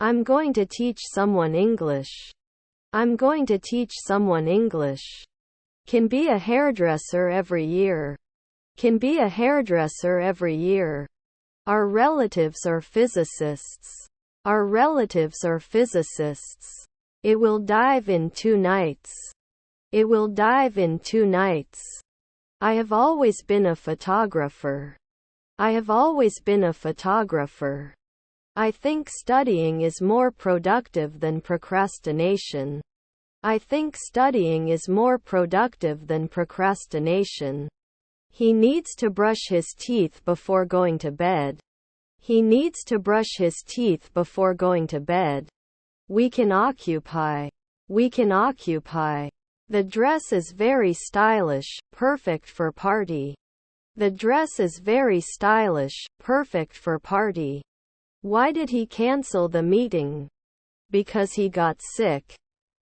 I'm going to teach someone English. I'm going to teach someone English. Can be a hairdresser every year. Can be a hairdresser every year. Our relatives are physicists. Our relatives are physicists. It will dive in 2 nights. It will dive in 2 nights. I have always been a photographer. I have always been a photographer. I think studying is more productive than procrastination. I think studying is more productive than procrastination. He needs to brush his teeth before going to bed. He needs to brush his teeth before going to bed. We can occupy. We can occupy. The dress is very stylish, perfect for party. The dress is very stylish, perfect for party. Why did he cancel the meeting? Because he got sick.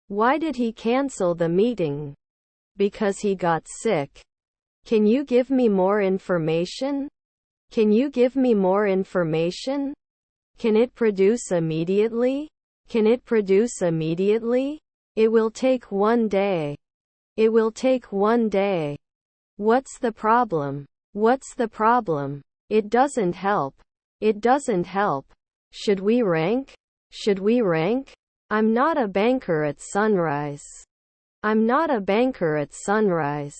Why did he cancel the meeting? Because he got sick. Can you give me more information? Can you give me more information? Can it produce immediately? Can it produce immediately? It will take 1 day. It will take 1 day. What's the problem? What's the problem? It doesn't help. It doesn't help. Should we rank? Should we rank? I'm not a banker at sunrise. I'm not a banker at sunrise.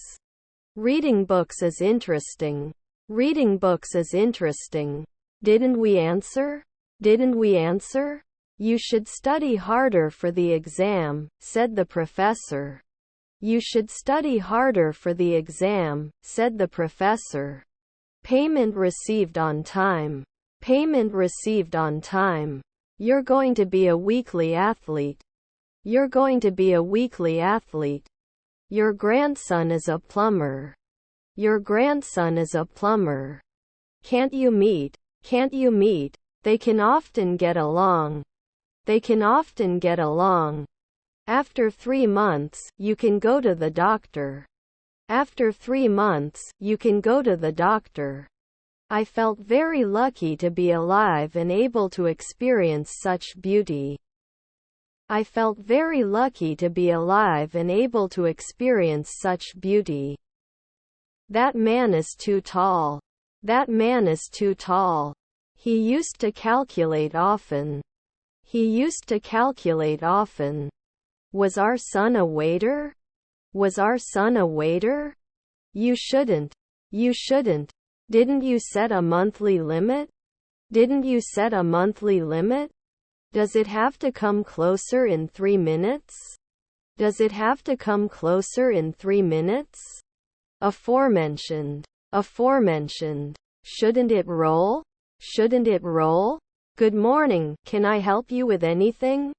Reading books is interesting. Reading books is interesting. Didn't we answer? Didn't we answer? You should study harder for the exam, said the professor. You should study harder for the exam, said the professor. Payment received on time. Payment received on time. You're going to be a weekly athlete. You're going to be a weekly athlete. Your grandson is a plumber. Your grandson is a plumber. Can't you meet? Can't you meet? They can often get along. They can often get along. After 3 months, you can go to the doctor. After 3 months, you can go to the doctor. I felt very lucky to be alive and able to experience such beauty. I felt very lucky to be alive and able to experience such beauty. That man is too tall. That man is too tall. He used to calculate often. He used to calculate often. Was our son a waiter? Was our son a waiter? You shouldn't. You shouldn't. Didn't you set a monthly limit? Didn't you set a monthly limit? Does it have to come closer in 3 minutes? Does it have to come closer in 3 minutes? Aforementioned. Aforementioned. Shouldn't it roll? Shouldn't it roll? Good morning, can I help you with anything?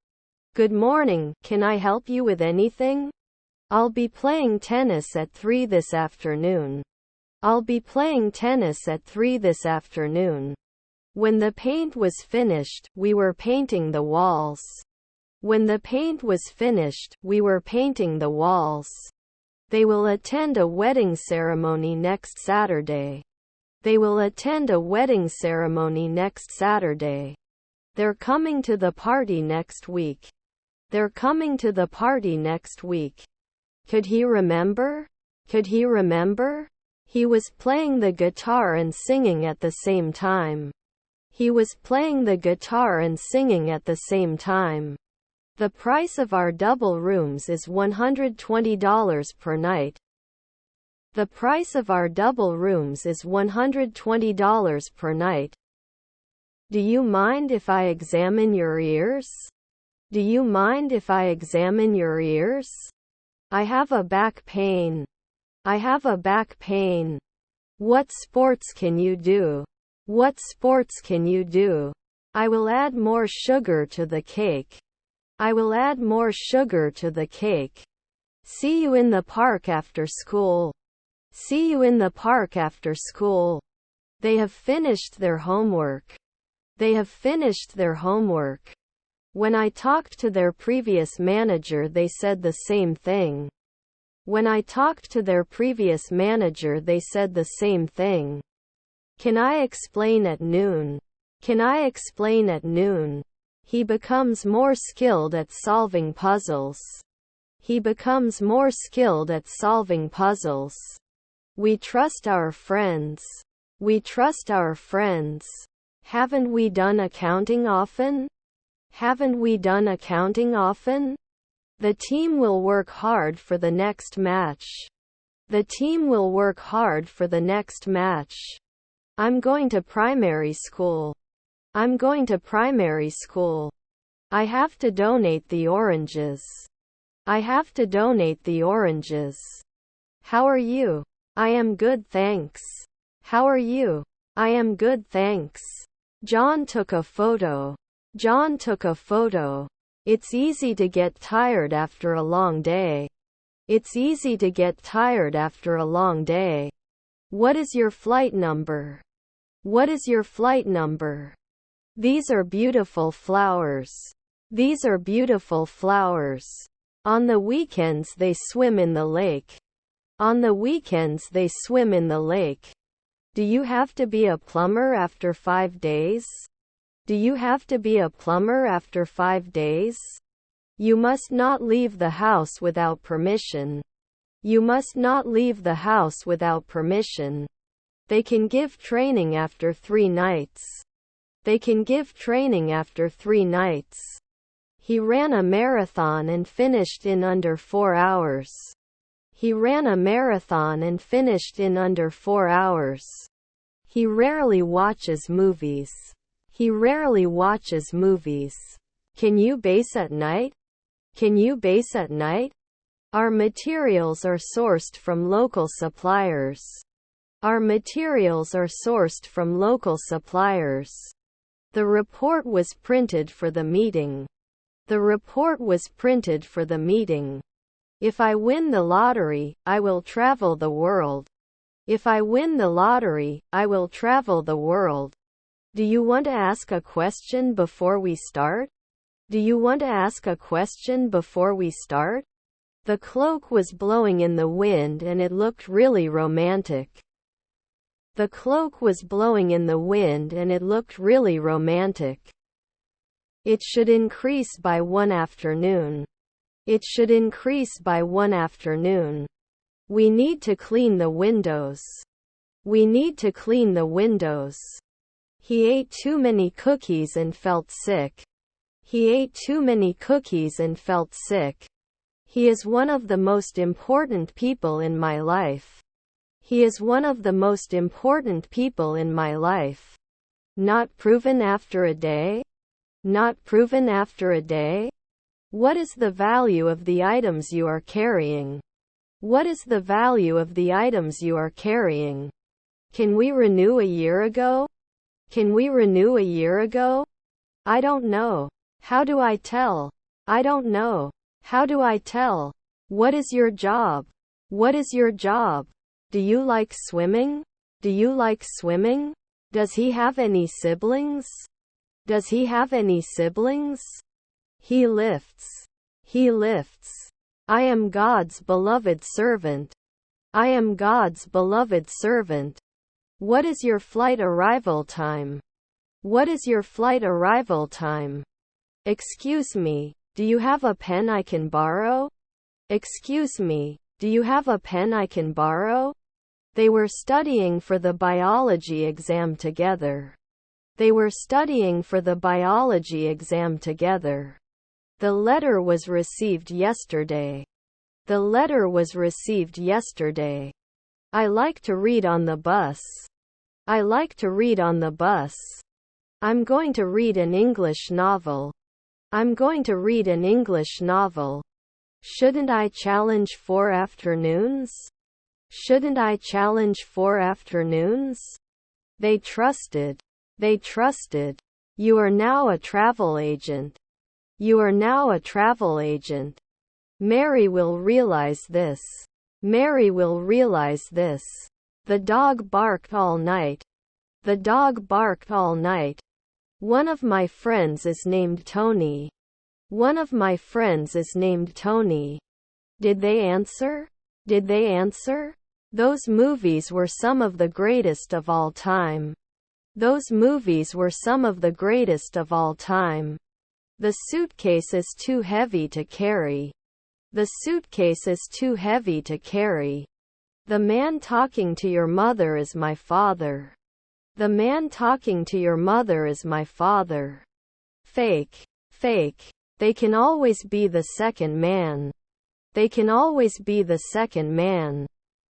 Good morning, can I help you with anything? I'll be playing tennis at 3 this afternoon. I'll be playing tennis at 3 this afternoon. When the paint was finished, we were painting the walls. When the paint was finished, we were painting the walls. They will attend a wedding ceremony next Saturday. They will attend a wedding ceremony next Saturday. They're coming to the party next week. They're coming to the party next week. Could he remember? Could he remember? He was playing the guitar and singing at the same time. He was playing the guitar and singing at the same time. The price of our double rooms is $120 per night. The price of our double rooms is $120 per night. Do you mind if I examine your ears? Do you mind if I examine your ears? I have a back pain. I have a back pain. What sports can you do? What sports can you do? I will add more sugar to the cake. I will add more sugar to the cake. See you in the park after school. See you in the park after school. They have finished their homework. They have finished their homework. When I talked to their previous manager, they said the same thing. When I talked to their previous manager, they said the same thing. Can I explain at noon? Can I explain at noon? He becomes more skilled at solving puzzles. He becomes more skilled at solving puzzles. We trust our friends. We trust our friends. Haven't we done accounting often? Haven't we done accounting often? The team will work hard for the next match. The team will work hard for the next match. I'm going to primary school. I'm going to primary school. I have to donate the oranges. I have to donate the oranges. How are you? I am good, thanks. How are you? I am good, thanks. John took a photo. John took a photo. It's easy to get tired after a long day. It's easy to get tired after a long day. What is your flight number? What is your flight number? These are beautiful flowers. These are beautiful flowers. On the weekends they swim in the lake. On the weekends they swim in the lake. Do you have to be a plumber after 5 days? Do you have to be a plumber after 5 days? You must not leave the house without permission. You must not leave the house without permission. They can give training after 3 nights. They can give training after 3 nights. He ran a marathon and finished in under 4 hours. He ran a marathon and finished in under 4 hours. He rarely watches movies. He rarely watches movies. Can you base at night? Can you base at night? Our materials are sourced from local suppliers. Our materials are sourced from local suppliers. The report was printed for the meeting. The report was printed for the meeting. If I win the lottery, I will travel the world. If I win the lottery, I will travel the world. Do you want to ask a question before we start? Do you want to ask a question before we start? The cloak was blowing in the wind and it looked really romantic. The cloak was blowing in the wind and it looked really romantic. It should increase by 1 afternoon. It should increase by 1 afternoon. We need to clean the windows. We need to clean the windows. He ate too many cookies and felt sick. He ate too many cookies and felt sick. He is one of the most important people in my life. He is one of the most important people in my life. Not proven after a day? Not proven after a day? What is the value of the items you are carrying? What is the value of the items you are carrying? Can we renew a year ago? Can we renew a year ago? I don't know. How do I tell? I don't know. How do I tell? What is your job? What is your job? Do you like swimming? Do you like swimming? Does he have any siblings? Does he have any siblings? He lifts. He lifts. I am God's beloved servant. I am God's beloved servant. What is your flight arrival time? What is your flight arrival time? Excuse me, do you have a pen I can borrow? Excuse me, do you have a pen I can borrow? They were studying for the biology exam together. They were studying for the biology exam together. The letter was received yesterday. The letter was received yesterday. I like to read on the bus. I like to read on the bus. I'm going to read an English novel. I'm going to read an English novel. Shouldn't I challenge 4 afternoons? Shouldn't I challenge 4 afternoons? They trusted. They trusted. You are now a travel agent. You are now a travel agent. Mary will realize this. Mary will realize this. The dog barked all night. The dog barked all night. One of my friends is named Tony. One of my friends is named Tony. Did they answer? Did they answer? Those movies were some of the greatest of all time. Those movies were some of the greatest of all time. The suitcase is too heavy to carry. The suitcase is too heavy to carry. The man talking to your mother is my father. The man talking to your mother is my father. Fake. Fake. They can always be the second man. They can always be the second man.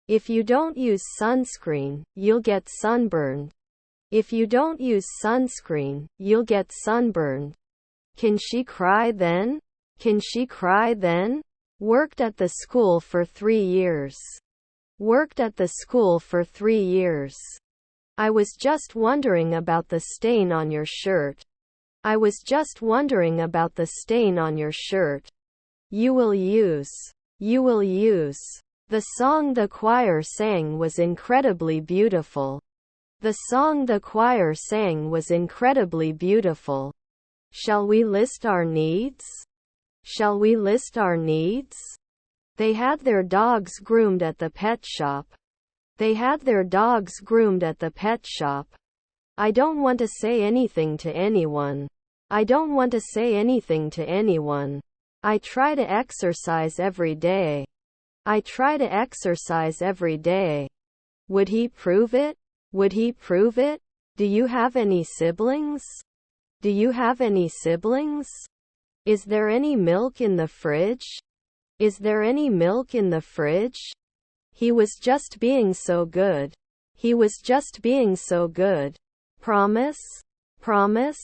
If you don't use sunscreen, you'll get sunburned. If you don't use sunscreen, you'll get sunburned. Can she cry then? Can she cry then? Worked at the school for 3 years. Worked at the school for 3 years. I was just wondering about the stain on your shirt. I was just wondering about the stain on your shirt. You will use. You will use. The song the choir sang was incredibly beautiful. The song the choir sang was incredibly beautiful. Shall we list our needs? Shall we list our needs? They had their dogs groomed at the pet shop. They had their dogs groomed at the pet shop. I don't want to say anything to anyone. I don't want to say anything to anyone. I try to exercise every day. I try to exercise every day. Would he prove it? Would he prove it? Do you have any siblings? Do you have any siblings? Is there any milk in the fridge? Is there any milk in the fridge? He was just being so good. He was just being so good. Promise? Promise?